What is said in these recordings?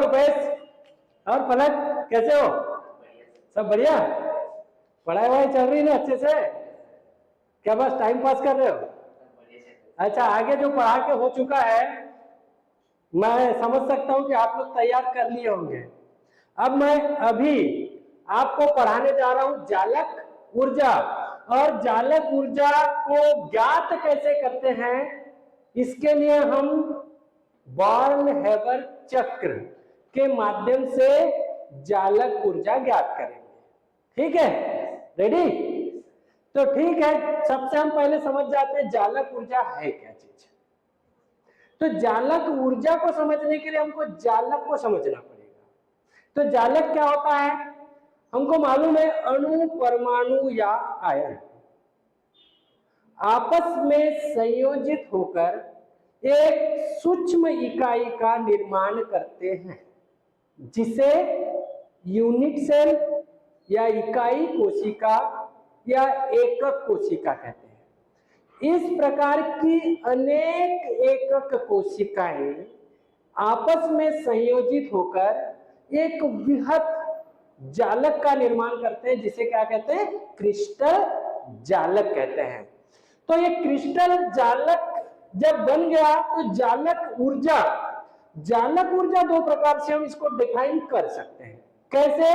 रुपेश और पलक, कैसे हो? सब बढ़िया? पढ़ाई वढ़ाई चल रही ना अच्छे से? क्या बस टाइम पास कर रहे हो? अच्छा, आगे जो पढ़ा के हो चुका है मैं समझ सकता हूँ कि आप लोग तैयार कर लिए होंगे। अब मैं अभी आपको पढ़ाने जा रहा हूं जालक ऊर्जा, और जालक ऊर्जा को ज्ञात कैसे करते हैं इसके लिए हम बॉर्न हेबर चक्र के माध्यम से जालक ऊर्जा ज्ञात करेंगे। ठीक है, रेडी? तो ठीक है, सबसे हम पहले समझ जाते हैं जालक ऊर्जा है क्या चीज। तो जालक ऊर्जा को समझने के लिए हमको जालक को समझना पड़ेगा। तो जालक क्या होता है? हमको मालूम है अणु, परमाणु या आयन आपस में संयोजित होकर एक सूक्ष्म इकाई का निर्माण करते हैं जिसे यूनिट सेल या इकाई कोशिका या एकक कोशिका कहते हैं। इस प्रकार की अनेक एकक कोशिकाएं आपस में संयोजित होकर एक वृहत जालक का निर्माण करते हैं जिसे क्या कहते हैं? क्रिस्टल जालक कहते हैं। तो ये क्रिस्टल जालक जब बन गया तो जालक ऊर्जा दो प्रकार से हम इसको डिफाइन कर सकते हैं। कैसे?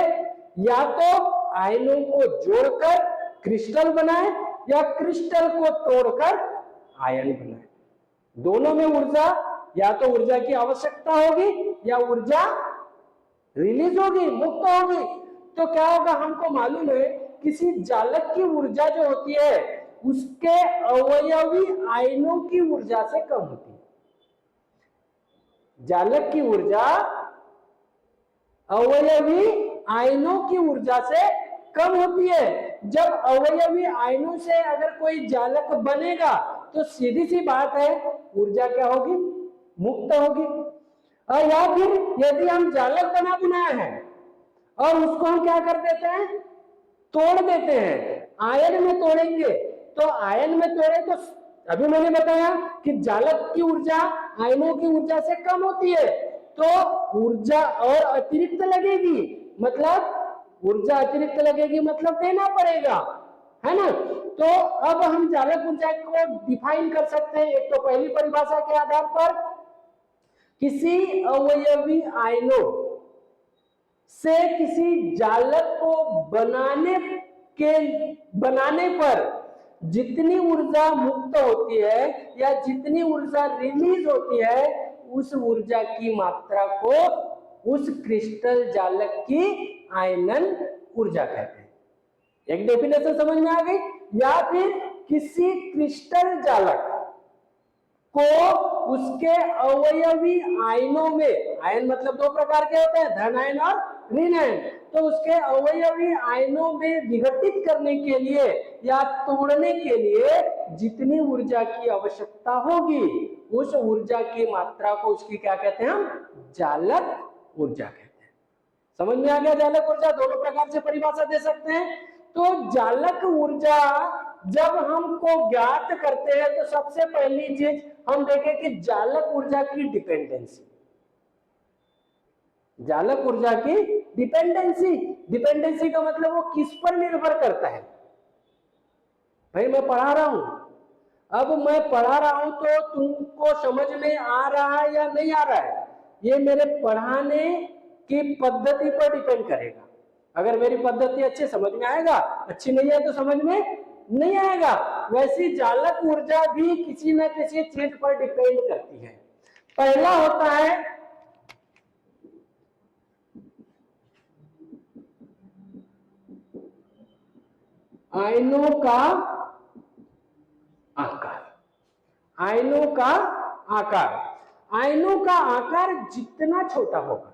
या तो आयनों को जोड़कर क्रिस्टल बनाए या क्रिस्टल को तोड़कर आयन बनाए। दोनों में ऊर्जा, या तो ऊर्जा की आवश्यकता होगी या ऊर्जा रिलीज होगी, मुक्त होगी। तो क्या होगा? हमको मालूम है किसी जालक की ऊर्जा जो होती है उसके अवयवी आयनों की ऊर्जा से कम होती है। जालक की ऊर्जा अवयवी आयनों की ऊर्जा से कम होती है। जब अवयवी आयनों से अगर कोई जालक बनेगा तो सीधी सी बात है ऊर्जा क्या होगी? मुक्त होगी। और या फिर यदि हम जालक बनाया है और उसको हम क्या कर देते हैं? तोड़ देते हैं। आयन में तोड़ेंगे तो आयन में तोड़े तो अभी मैंने बताया कि जालक की ऊर्जा आयनों की ऊर्जा से कम होती है, तो ऊर्जा और अतिरिक्त लगेगी, मतलब ऊर्जा अतिरिक्त लगेगी मतलब देना पड़ेगा, है ना? तो अब हम जालक ऊर्जा को डिफाइन कर सकते हैं। एक तो पहली परिभाषा के आधार पर किसी अवयवी आयनों से किसी जालक को बनाने पर जितनी ऊर्जा मुक्त होती है या जितनी ऊर्जा रिलीज होती है उस ऊर्जा की मात्रा को उस क्रिस्टल जालक की आयनन ऊर्जा कहते हैं। एक डेफिनेशन समझ में आ गई? या फिर किसी क्रिस्टल जालक को उसके अवयवी आयनों में, आयन मतलब दो प्रकार के होते हैं, धन आयन और ऋण आयन, तो उसके अवयवी आयनों में विघटित करने के लिए या तोड़ने के लिए जितनी ऊर्जा की आवश्यकता होगी उस ऊर्जा की मात्रा को उसकी क्या कहते हैं? हम जालक ऊर्जा कहते हैं। समझ में आ गया? जालक ऊर्जा दोनों प्रकार से परिभाषा दे सकते हैं। तो जालक ऊर्जा जब हमको ज्ञात करते हैं तो सबसे पहली चीज हम देखें कि जालक ऊर्जा की डिपेंडेंसी। जालक ऊर्जा की डिपेंडेंसी का मतलब वो किस पर निर्भर करता है? भाई मैं पढ़ा रहा हूं, अब मैं पढ़ा रहा हूं तो तुमको समझ में आ रहा है या नहीं आ रहा है, ये मेरे पढ़ाने की पद्धति पर डिपेंड करेगा। अगर मेरी पद्धति अच्छे समझ में आएगा, अच्छी नहीं है तो समझ में नहीं आएगा। वैसी जालक ऊर्जा भी किसी न किसी चीज पर डिपेंड करती है। पहला होता है आयनों का आकार। आयनों का आकार, आयनों का आकार जितना छोटा होगा,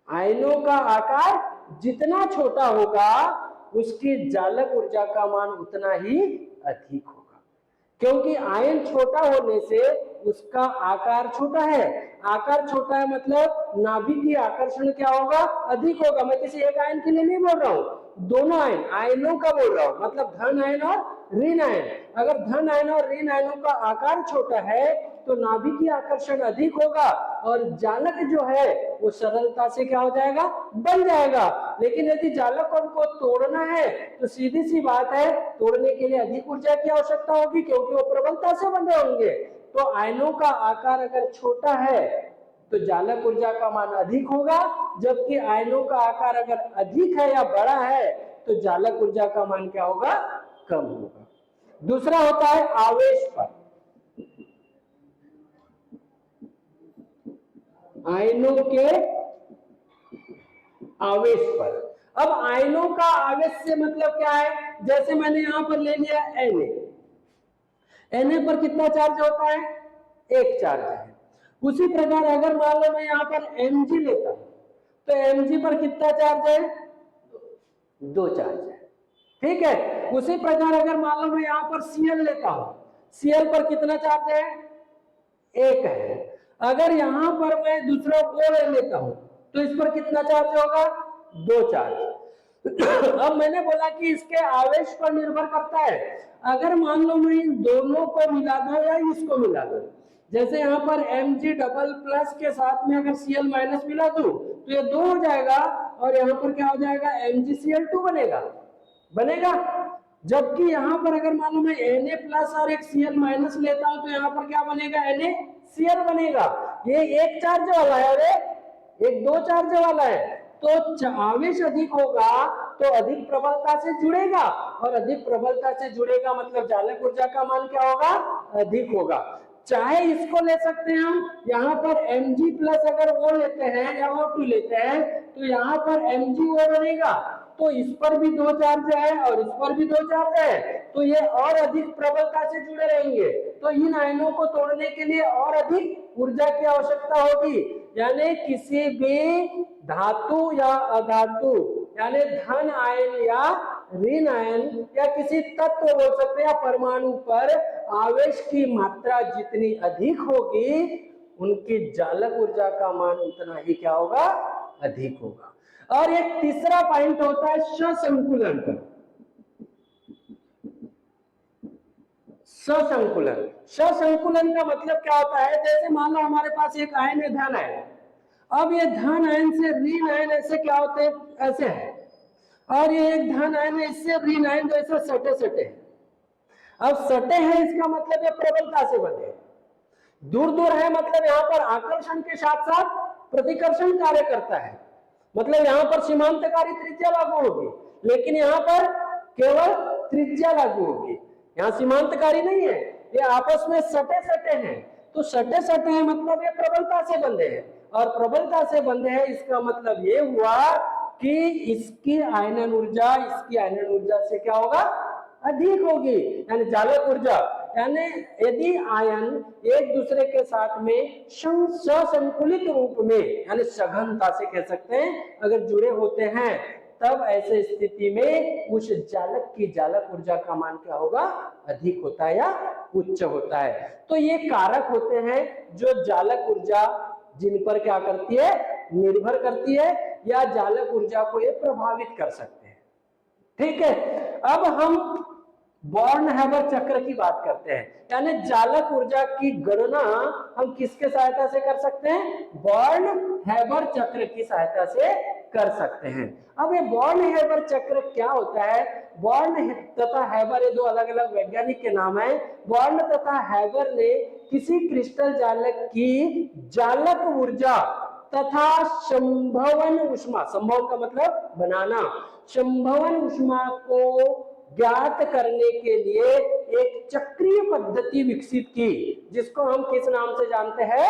आयनों का आकार जितना छोटा होगा उसकी जालक ऊर्जा का मान उतना ही अधिक होगा, क्योंकि आयन छोटा होने से उसका आकार छोटा है। आकार छोटा है मतलब नाभिकीय आकर्षण क्या होगा? अधिक होगा। मैं किसी एक आयन के लिए नहीं बोल रहा हूं, दोनों आयनों का बोल रहा हूं, मतलब धन आयन और ऋण आयन। अगर धन आयन और ऋण आयनों का आकार छोटा है तो नाभिकीय आकर्षण अधिक होगा, और जालक जो है वो सरलता से क्या हो जाएगा, बन जाएगा। लेकिन यदि जालक को तोड़ना है तो सीधी सी बात है, तोड़ने के लिए अधिक ऊर्जा की आवश्यकता होगी क्योंकि वो प्रबलता से बंधे होंगे। तो आयनों का आकार अगर छोटा है तो जालक ऊर्जा का मान अधिक होगा, जबकि आयनों का आकार अगर अधिक है या बड़ा है तो जालक ऊर्जा का मान क्या होगा, कम होगा। दूसरा होता है आवेश पर, आयनों के आवेश पर। अब आयनों का आवेश से मतलब क्या है, जैसे मैंने यहां पर ले लिया Na पर कितना चार्ज होता है, एक चार्ज है। उसी प्रकार अगर मान लो मैं यहां पर Mg लेता हूं तो Mg पर कितना चार्ज है, दो चार्ज है, ठीक है। उसी प्रकार अगर मान लो मैं यहां पर Cl लेता हूं, Cl पर कितना चार्ज है, एक है। अगर यहां पर मैं दूसरा O लेता हूं तो इस पर कितना चार्ज होगा, दो चार्ज। अब मैंने बोला कि इसके आवेश पर निर्भर करता है। अगर मान लो मैं इन दोनों को मिला दूं या इसको मिला दूं, जैसे यहाँ पर Mg डबल प्लस के साथ में अगर Cl माइनस मिला दूं तो ये दो हो जाएगा और यहाँ पर क्या हो जाएगा, MgCl2 बनेगा। जबकि यहाँ पर अगर मान लो मैं Na प्लस और एक Cl माइनस लेता हूं तो यहाँ पर क्या बनेगा, NaCl बनेगा। ये एक चार्ज वाला है और एक दो चार्ज वाला है। तो आवेश अधिक होगा तो अधिक प्रबलता से जुड़ेगा, और अधिक प्रबलता से जुड़ेगा मतलब जालक ऊर्जा का मान क्या होगा, अधिक होगा। चाहे इसको ले सकते हैं हम, यहाँ पर Mg प्लस अगर O लेते हैं या O2 लेते हैं तो यहाँ पर MgO बनेगा, तो इस पर भी दो चार्ज है और इस पर भी दो चार्ज है, तो ये और अधिक प्रबलता से जुड़े रहेंगे। तो इन आयनों को तोड़ने के लिए और अधिक ऊर्जा की आवश्यकता होगी। यानी किसी भी धातु या अधातु यानी धन आयन या ऋण आयन या किसी तत्व बोल सकते हैं या परमाणु पर आवेश की मात्रा जितनी अधिक होगी उनकी जालक ऊर्जा का मान उतना ही क्या होगा, अधिक होगा। और एक तीसरा पॉइंट होता है ससंकुलन पर। ससंकुलन, ससंकुलन का मतलब क्या होता है, जैसे मान लो हमारे पास एक आयन है धन आयन, अब ये धन आयन से ऋण आयन ऐसे क्या होते हैं, ऐसे है, और ये एक धन आयन है इससे ऋण आयन जैसे सटे सटे है। अब सटे हैं इसका मतलब ये प्रबलता से बंधे हैं, दूर दूर है मतलब यहाँ पर आकर्षण के साथ साथ प्रतिकर्षण कार्य करता है, मतलब यहाँ पर सीमांतकारी त्रिज्या लागू होगी, लेकिन यहाँ पर केवल त्रिज्या लागू होगी, यहाँ सीमांतकारी नहीं है, ये आपस में सटे सटे हैं। तो सटे सटे हैं मतलब ये प्रबलता से बंधे हैं, और प्रबलता से बंधे हैं इसका मतलब ये हुआ कि इसकी आयनन ऊर्जा इसकी आयनन ऊर्जा से क्या होगा, अधिक होगी, यानी जालक ऊर्जा। यानी यदि आयन एक दूसरे के साथ में ससंकुलित रूप में यानी सघनता से कह सकते हैं अगर जुड़े होते हैं, तब ऐसे स्थिति में उस जालक की जालक ऊर्जा का मान क्या होगा, अधिक होता है या उच्च होता है। तो ये कारक होते हैं जो जालक ऊर्जा जिन पर क्या करती है, निर्भर करती है या जालक ऊर्जा को ये प्रभावित कर सकते हैं। ठीक है, अब हम बॉर्न-हैबर चक्र की बात करते हैं, यानी जालक ऊर्जा की गणना हम किसके सहायता से कर सकते हैं, बॉर्न-हैबर चक्र की सहायता से कर सकते हैं। अब ये बॉर्न-हैबर चक्र क्या होता है, बॉर्न तथा हैबर ये दो अलग अलग वैज्ञानिक के नाम है। बॉर्न तथा हैबर ने किसी क्रिस्टल जालक की जालक ऊर्जा तथा संभवन उष्मा, संभव का मतलब बनाना, संभवन उष्मा को ज्ञात करने के लिए एक चक्रीय पद्धति विकसित की, जिसको हम किस नाम से जानते हैं,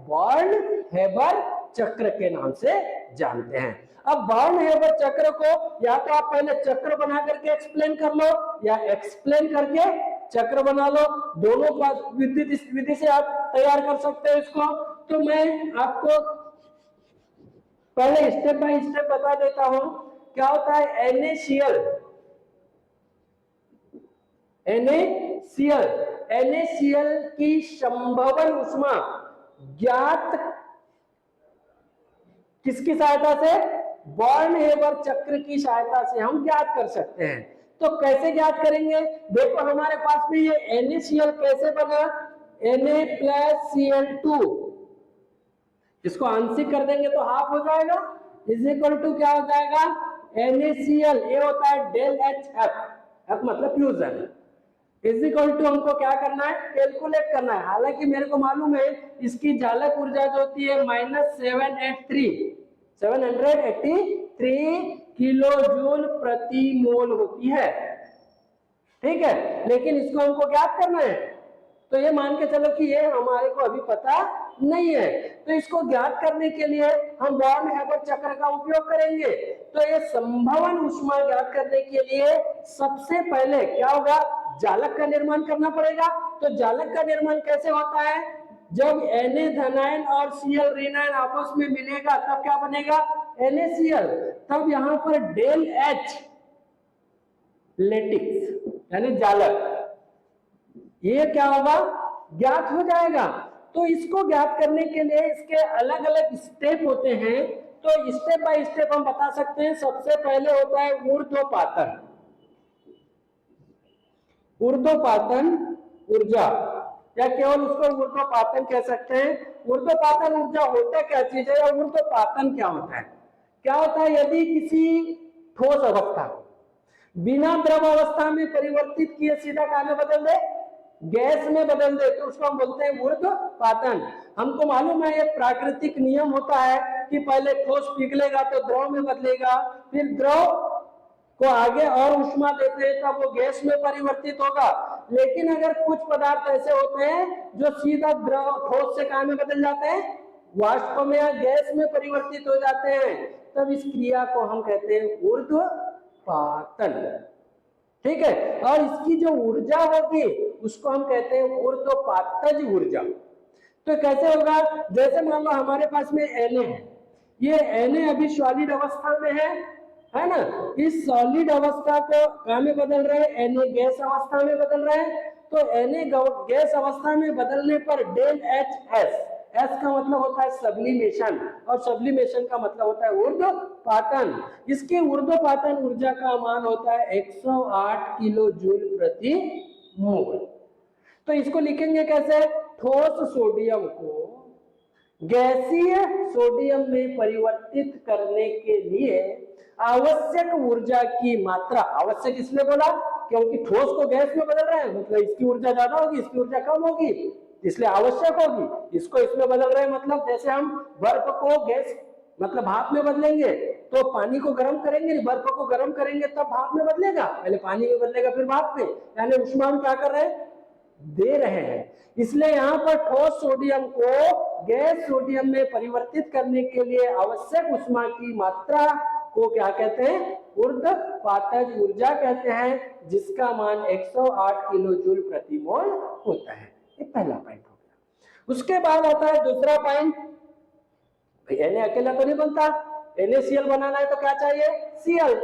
बॉर्न-हैबर चक्र के नाम से जानते हैं। अब बॉर्न-हैबर चक्र को या तो आप पहले चक्र बना करके एक्सप्लेन कर लो या एक्सप्लेन करके चक्र बना लो, दोनों विधि से आप तैयार कर सकते हो इसको। तो मैं आपको पहले स्टेप बाय स्टेप बता देता हूं। क्या होता है NaCl की संभवन उष्मा ज्ञात किसकी सहायता से, बॉर्न-हैबर चक्र की सहायता से हम ज्ञात कर सकते हैं। तो कैसे ज्ञात करेंगे, देखो हमारे पास में ये NaCl कैसे बना, Na+Cl2 इसको आंशिक कर देंगे तो हाफ हो जाएगा, इज इक्वल टू क्या हो जाएगा, NaCl, ये होता है डेल एच एफ, एफ मतलब फ्यूजन, इज इक्वल टू हमको क्या करना है, कैलकुलेट करना है। हालांकि मेरे को मालूम है इसकी चालक ऊर्जा जो होती है -783 किलो जूल प्रति मोल होती है, ठीक है। लेकिन इसको हमको ज्ञात करना है, तो ये मान के चलो कि ये हमारे को अभी पता नहीं है, तो इसको ज्ञात करने के लिए हम वॉन हेबर चक्र का उपयोग करेंगे। तो ये संभवन ऊष्मा ज्ञात करने के लिए सबसे पहले क्या होगा, जालक का निर्माण करना पड़ेगा। तो जालक का निर्माण कैसे होता है, जब Na धनायन और Cl ऋणायन आपस में मिलेगा तब क्या बनेगा, NaCl। तब यहाँ पर डेल H लेटिक्स यानी जालक, ये क्या होगा, ज्ञात हो जाएगा। तो इसको ज्ञात करने के लिए इसके अलग अलग स्टेप होते हैं, तो स्टेप बाय स्टेप हम बता सकते हैं। सबसे पहले होता है ऊर्ध्वपातन, ऊर्ध्वपातन ऊर्जा, या केवल उसको ऊर्ध्वपातन कह सकते हैं। ऊर्ध्वपातन ऊर्जा होता क्या चीज है, या ऊर्ध्वपातन क्या होता है, क्या होता है, यदि किसी ठोस अवस्था बिना द्रव अवस्था में परिवर्तित किए सीधा क्या में बदल दे, गैस में बदल दे, तो उसको हम बोलते हैं ऊर्ध्वपातन। हमको मालूम है ये प्राकृतिक नियम होता है कि पहले ठोस पिघलेगा तो द्रव में बदलेगा, फिर द्रव को आगे और ऊष्मा देते हैं तब वो गैस में परिवर्तित होगा। लेकिन अगर कुछ पदार्थ ऐसे होते हैं जो सीधा द्रव ठोस से क्या में बदल जाते हैं, वाष्प में या गैस में परिवर्तित हो जाते हैं, तब इस क्रिया को हम कहते हैं ऊर्ध्वपातन, ठीक है। और इसकी जो ऊर्जा होगी उसको हम कहते हैं ऊर्ध्वपातज ऊर्जा। तो कैसे होगा, जैसे मान लो हमारे पास में Na है, ये Na अभी सॉलिड अवस्था में है ना, इस सॉलिड अवस्था को क्या में बदल रहे हैं, Na गैस अवस्था में बदल रहे हैं। तो Na गैस अवस्था में बदलने पर डेल HS, एस का मतलब होता है सब्लिमेशन, और सब्लिमेशन का मतलब होता है ऊर्ध्वपातन। इसके ऊर्ध्वपातन ऊर्जा का मान होता है 108 किलो जूल प्रति मोल। तो इसको लिखेंगे कैसे, ठोस सोडियम को गैसीय सोडियम में परिवर्तित करने के लिए आवश्यक ऊर्जा की मात्रा, आवश्यक इसलिए बोला क्योंकि ठोस को गैस में बदल रहे हैं, मतलब इसकी ऊर्जा ज्यादा होगी, इसकी ऊर्जा कम होगी, इसलिए आवश्यक होगी। इसको इसमें बदल रहे हैं, मतलब जैसे हम बर्फ को गैस मतलब भाप में बदलेंगे, तो पानी को गर्म करेंगे, बर्फ को गर्म करेंगे तब भाप में बदलेगा, पहले पानी में बदलेगा फिर भाप में, यानी ऊष्मा हम क्या कर रहे हैं, दे रहे हैं। इसलिए यहाँ पर ठोस सोडियम को गैस सोडियम में परिवर्तित करने के लिए आवश्यक ऊष्मा की मात्रा को क्या कहते हैं, ऊर्ध्वपातज ऊर्जा कहते हैं, जिसका मान 108 किलो जूल प्रति मोल होता है। ये पहला पॉइंट हो गया। उसके बाद आता है दूसरा पॉइंट, Na अकेला तो नहीं बनता, NaCl बनाना है तो क्या चाहिए, Cl,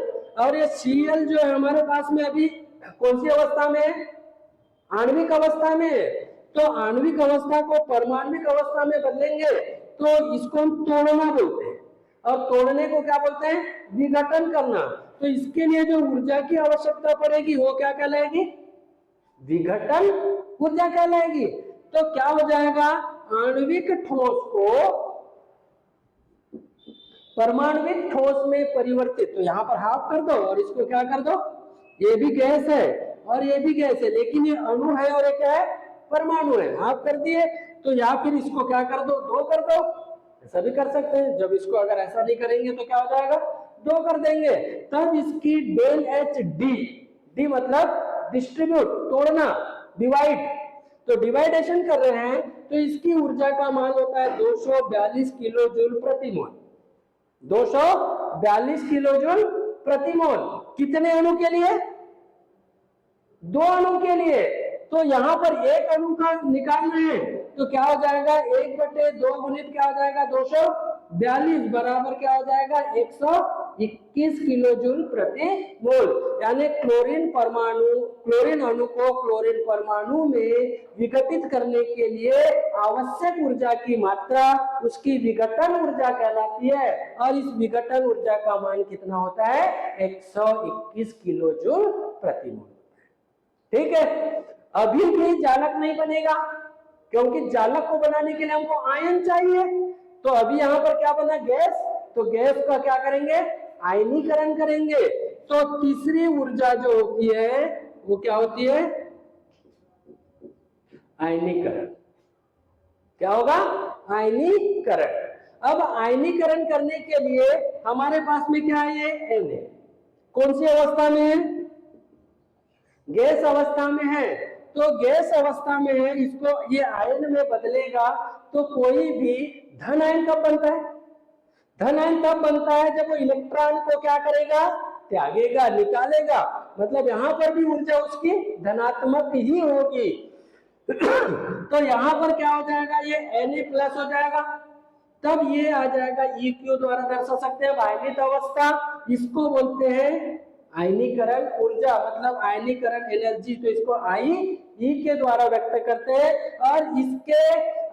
और ये Cl जो है हमारे पास में अभी कौन सी अवस्था में है, आणविक अवस्था में। तो आणविक अवस्था को परमाणविक अवस्था में बदलेंगे तो इसको हम तोड़ना बोलते हैं, और तोड़ने को क्या बोलते हैं, विघटन करना। तो इसके लिए जो ऊर्जा की आवश्यकता पड़ेगी वो क्या कहलाएगी, विघटन ऊर्जा कहलाएगी। तो क्या हो जाएगा, आणविक ठोस को परमाणविक ठोस में परिवर्तित, तो यहाँ पर हाफ कर दो और इसको क्या कर दो, ये भी गैस है और ये भी गैस है, लेकिन ये अणु है और ये क्या है, परमाणु है, हाफ कर दिए। तो या फिर इसको क्या कर दो, दो कर दो, ऐसा भी कर सकते हैं। जब इसको अगर ऐसा नहीं करेंगे तो क्या हो जाएगा, दो कर देंगे, तब इसकी डेल एच डी मतलब डिस्ट्रीब्यूट, तोड़ना, डिवाइड, तो डिवाइडेशन कर रहे हैं, तो इसकी ऊर्जा का मान होता है 242 किलो जूल प्रति मोल, 242 किलो जूल प्रति मोल। कितने अणु के लिए, दो अणु के लिए। तो यहाँ पर एक अणु का निकालना है तो क्या हो जाएगा, 1/2 गुणित क्या हो जाएगा, 242 बराबर क्या हो जाएगा, 121 किलो जूल प्रति मोल। यानी क्लोरीन अणु को क्लोरीन परमाणु में विघटित करने के लिए आवश्यक ऊर्जा की मात्रा उसकी विघटन ऊर्जा कहलाती है, और इस विघटन ऊर्जा का मान कितना होता है, 121 किलो जूल प्रति मोल। ठीक है, अभी भी जालक नहीं बनेगा, क्योंकि जालक को बनाने के लिए हमको आयन चाहिए। तो अभी यहाँ पर क्या बना, गैस, तो गैस का क्या करेंगे, आयनीकरण करेंगे। तो तीसरी ऊर्जा जो होती है वो क्या होती है, आयनीकरण। क्या होगा, आयनीकरण। अब आयनीकरण करने के लिए हमारे पास में क्या है, ये Na कौन सी अवस्था में है, गैस अवस्था में है। तो गैस अवस्था में है, इसको ये आयन में बदलेगा तो कोई भी धन आयन कब बनता है, धन आयन तब बनता है जब वो इलेक्ट्रॉन को क्या करेगा, त्यागेगा, निकालेगा। मतलब यहां पर भी ऊर्जा उसकी धनात्मक ही होगी। तो यहां पर क्या हो जाएगा, ये Na+ हो जाएगा। तब ये आ जाएगा EQ द्वारा दर्शा सकते हैं आयनित अवस्था। इसको बोलते हैं आयनीकरण ऊर्जा, मतलब आयनीकरण एनर्जी। तो इसको I के द्वारा व्यक्त करते हैं। और इसके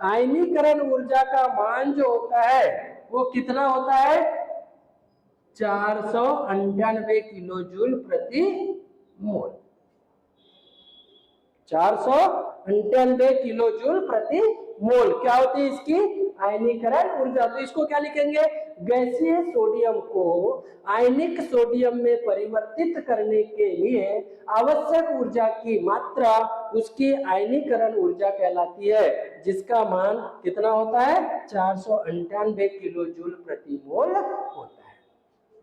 आयनीकरण ऊर्जा का मान जो होता है वो कितना होता है, 498 किलो जूल प्रति मोल। 498 किलो जूल प्रति मोल क्या होती है इसकी आयनीकरण ऊर्जा। तो इसको क्या लिखेंगे, गैसीय सोडियम को आयनिक सोडियम में परिवर्तित करने के लिए आवश्यक ऊर्जा की मात्रा उसकी आयनीकरण ऊर्जा कहलाती है, जिसका मान कितना होता है, 498 किलो जूल प्रति मोल होता है।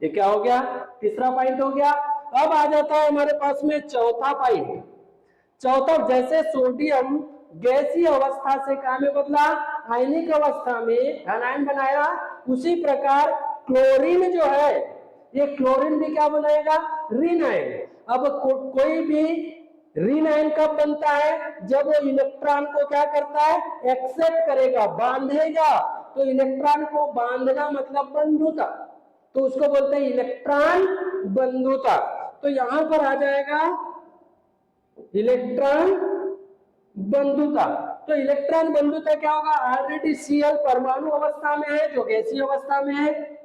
ये क्या हो गया, तीसरा पॉइंट हो गया। अब आ जाता है हमारे पास में चौथा पॉइंट। चौथा, जैसे सोडियम गैसीय अवस्था से क्या में बदला, आयनिक अवस्था में धन आयन बनाया, उसी प्रकार क्लोरीन जो है, ये क्लोरीन भी क्या बनाएगा, ऋण आयन। अब कोई भी ऋण आयन कब बनता है, जब वो इलेक्ट्रॉन को क्या करता है, एक्सेप्ट करेगा, बांधेगा। तो इलेक्ट्रॉन को बांधना मतलब बंधुता, तो उसको बोलते हैं इलेक्ट्रॉन बंधुता। तो यहां पर आ जाएगा इलेक्ट्रॉन बंधुता। तो इलेक्ट्रॉन बंधुता क्या होगा, ऑलरेडी Cl परमाणु अवस्था में है जो गैसीय अवस्था में है,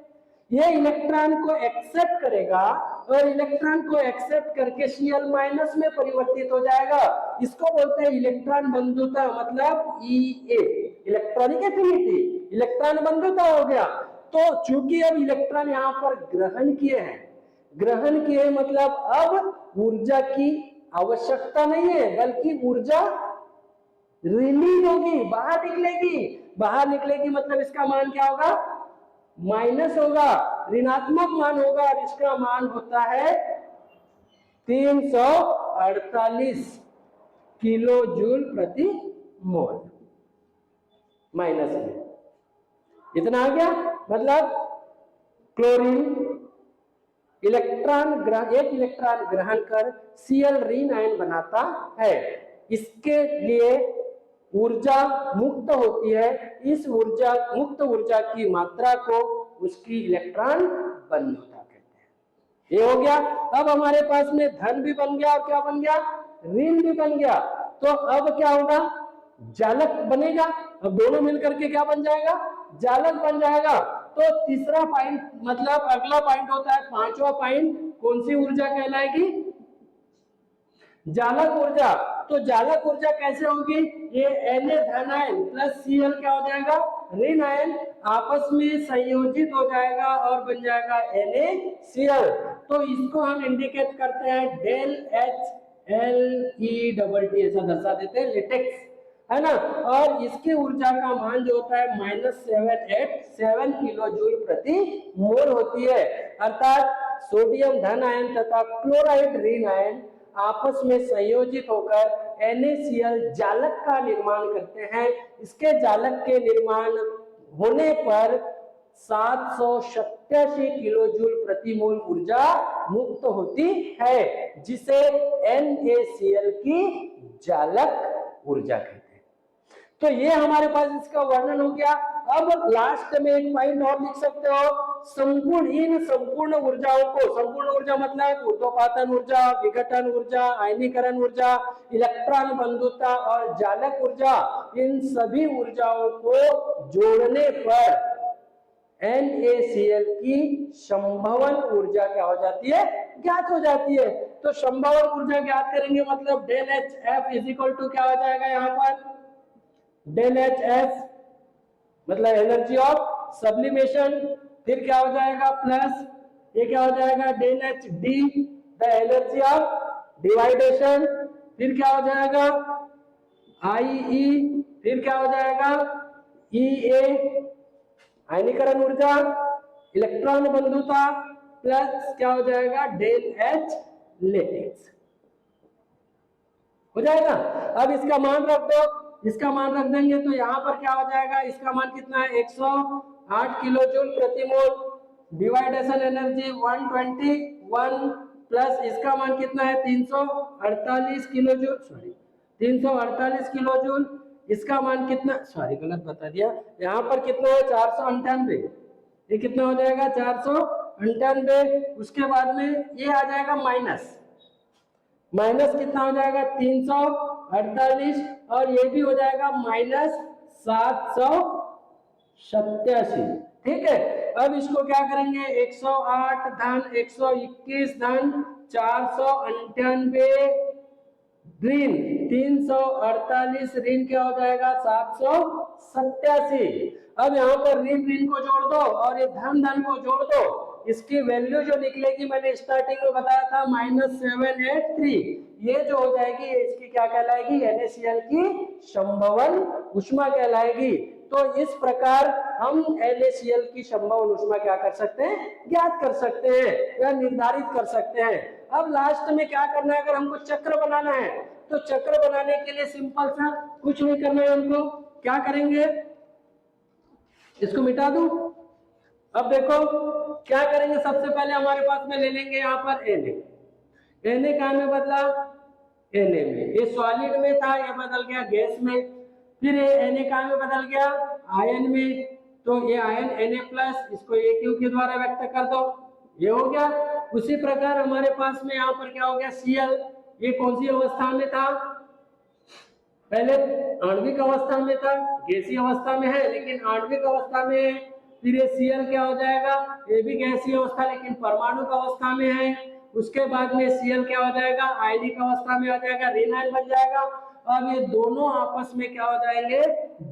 ये इलेक्ट्रॉन को एक्सेप्ट करेगा और इलेक्ट्रॉन को एक्सेप्ट करके Cl- में परिवर्तित हो जाएगा। इसको बोलते हैं इलेक्ट्रॉन बंधुता, मतलब Ea, इलेक्ट्रॉनिक एफिनिटी, इलेक्ट्रॉन बंधुता हो गया। तो चूंकि अब इलेक्ट्रॉन यहाँ पर ग्रहण किए हैं, ग्रहण किए मतलब अब ऊर्जा की आवश्यकता नहीं है, बल्कि ऊर्जा रिलीज होगी, बाहर निकलेगी। बाहर निकलेगी मतलब इसका मान क्या होगा, माइनस होगा, ऋणात्मक मान होगा। और इसका मान होता है 348 किलो जूल प्रति मोल, माइनस में इतना आ गया। मतलब क्लोरीन एक इलेक्ट्रॉन ग्रहण कर Cl ऋण आयन बनाता है, इसके लिए ऊर्जा मुक्त होती है। इस मुक्त ऊर्जा की मात्रा को उसकी इलेक्ट्रॉन बंधुता कहते हैं। ये हो गया। अब हमारे पास में धन भी बन गया और क्या बन गया, ऋण भी बन गया। तो अब क्या होगा, जालक बनेगा। अब दोनों मिलकर के क्या बन जाएगा, जालक बन जाएगा। तो तीसरा पॉइंट, मतलब अगला पॉइंट होता है पांचवा पॉइंट, कौन सी ऊर्जा कहलाएगी, जालक ऊर्जा। तो जालक ऊर्जा कैसे होगी, ये Na धन आयन प्लस Cl क्या हो जाएगा, ऋण आयन, आपस में संयोजित हो जाएगा और बन जाएगा NaCl। तो इसको हम इंडिकेट करते हैं डेल HLE ऐसा दर्शा देते हैं, लेटेक्स है ना। और इसकी ऊर्जा का मान जो होता है -787 किलो जूल प्रति मोल होती है। अर्थात सोडियम धन आयन तथा क्लोराइड ऋण आयन आपस में संयोजित होकर NaCl जालक का निर्माण करते हैं। इसके जालक के निर्माण होने पर 787 किलो जूल प्रति मोल ऊर्जा मुक्त होती है, जिसे NaCl की जालक ऊर्जा कहते हैं। तो ये हमारे पास इसका वर्णन हो गया। अब लास्ट में एक पॉइंट और लिख सकते हो, संपूर्ण ऊर्जाओं को, संपूर्ण ऊर्जा मतलब ऊर्ध्वपातन ऊर्जा, विघटन ऊर्जा, आयनीकरण ऊर्जा, इलेक्ट्रॉन बंधुता और जालक ऊर्जा, इन सभी ऊर्जाओं को जोड़ने पर NaCl की संभवन ऊर्जा क्या हो जाती है, ज्ञात हो जाती है। तो संभवन ऊर्जा ज्ञात करेंगे मतलब del HF is equal to क्या हो जाएगा, यहाँ पर डेल HF मतलब एनर्जी ऑफ सब्लिमेशन, फिर क्या हो जाएगा प्लस ये क्या हो जाएगा del H D the energy of डिवाइडेशन, फिर क्या हो जाएगा आई ई, फिर क्या हो जाएगा ई ए आयनीकरण ऊर्जा, इलेक्ट्रॉन बंधुता, प्लस क्या हो जाएगा डेल एच लेटिक्स हो जाएगा। अब इसका मान रख दो, इसका मान रख देंगे तो यहाँ पर क्या हो जाएगा, इसका मान कितना है 108 किलो जूल प्रति मोल, डिवाइडेशन एनर्जी 121 प्लस इसका मान कितना है 348 kilo joule, sorry 348 kilo joule, इसका मान कितना, सॉरी गलत बता दिया, यहाँ पर कितना है 498, ये कितना हो जाएगा 498, उसके बाद में ये आ जाएगा माइनस, माइनस कितना हो जाएगा 348 और ये भी हो जाएगा माइनस 787, ठीक है। अब इसको क्या करेंगे 108 धन 121 धन 498 ऋण 348 ऋण क्या हो जाएगा 787। अब यहाँ पर ऋण ऋण को जोड़ दो और ये धन धन को जोड़ दो, इसकी वैल्यू जो निकलेगी मैंने स्टार्टिंग में बताया था -783, ये जो हो जाएगी इसकी क्या कहलाएगी NaCl की संभवन ऊष्मा कहलाएगी। तो इस प्रकार हम NaCl की संभवन ऊष्मा क्या कर सकते हैं ज्ञात कर सकते हैं या निर्धारित कर सकते हैं। अब लास्ट में क्या करना है, अगर हमको चक्र बनाना है तो चक्र बनाने के लिए सिंपल सा कुछ नहीं करना है, हमको क्या करेंगे इसको मिटा दूं। अब देखो क्या करेंगे, सबसे पहले हमारे पास में ले लेंगे यहाँ पर Na कहाँ में बदला Na में, ये सॉलिड में था ये बदल गया गैस में, फिर ये Na कहाँ में बदल गया आयन में, तो ये आयन Na+, इसको AQ के द्वारा व्यक्त कर दो, ये हो गया। उसी प्रकार हमारे पास में यहाँ पर क्या हो गया Cl, ये कौन सी अवस्था में था, पहले आणविक अवस्था में था, गैसीय अवस्था में है लेकिन आणविक अवस्था में है, फिर ये Cl क्या हो जाएगा, ये भी गैसीय अवस्था लेकिन परमाणुक अवस्था में है, उसके बाद में Cl क्या हो जाएगा आयनिक अवस्था में आ जाएगा, ऋण आयन बन जाएगा। अब ये दोनों आपस में क्या हो जाएंगे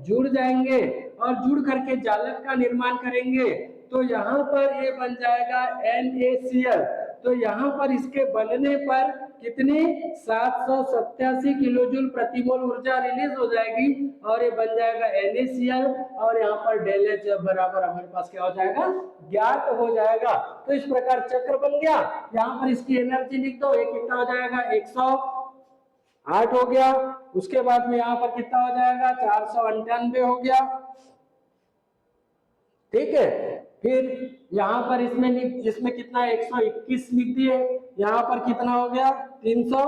जुड़ जाएंगे और जुड़ करके जालक का निर्माण करेंगे, तो यहाँ पर ये बन जाएगा NaCl। तो यहाँ पर इसके बनने पर कितनी 787 किलोजूल प्रति मोल ऊर्जा रिलीज हो जाएगी और ये बन जाएगा NaCl और यहाँ पर डेल एच बराबर हमारे पास क्या हो जाएगा ज्ञात हो जाएगा। तो इस प्रकार चक्र बन गया, यहाँ पर इसकी एनर्जी लिख दो, ये कितना हो जाएगा 108 हो गया, उसके बाद में यहाँ पर कितना हो जाएगा 498 हो गया, ठीक है। फिर यहाँ पर इसमें कितना 121 लिख दिए, यहाँ पर कितना हो गया 300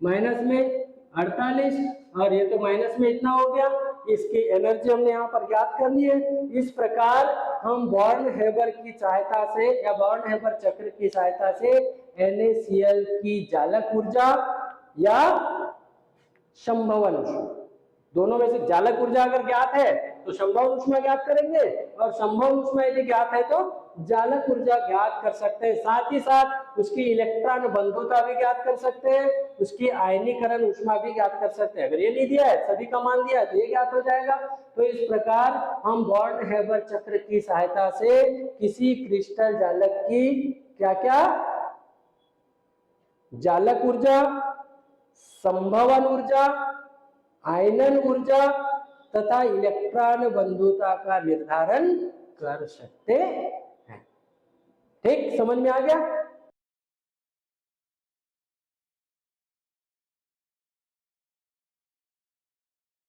माइनस में 48 और ये तो माइनस में इतना हो गया, इसकी एनर्जी हमने यहाँ पर ज्ञात कर ली है। इस प्रकार हम बॉर्न-हेबर की सहायता से या बॉर्न-हेबर चक्र की सहायता से NaCl की जालक ऊर्जा या संभवन ऊष्मा, दोनों में से जालक ऊर्जा अगर ज्ञात है तो संभवन ऊष्मा ज्ञात करेंगे और संभवन ऊष्मा यदि ज्ञात है तो जालक ऊर्जा ज्ञात कर सकते हैं। साथ ही साथ उसकी इलेक्ट्रॉन बंधुता भी ज्ञात कर सकते हैं, उसकी आयनीकरण ऊष्मा भी ज्ञात कर सकते हैं। अगर ये नहीं दिया है सभी का मान दिया है तो ये ज्ञात हो जाएगा। तो इस प्रकार हम बॉर्न-हेबर चक्र की सहायता से किसी क्रिस्टल जालक की क्या क्या जालक ऊर्जा, संभवन ऊर्जा, आयनन ऊर्जा तथा इलेक्ट्रॉन बंधुता का निर्धारण कर सकते हैं। ठीक, समझ में आ गया।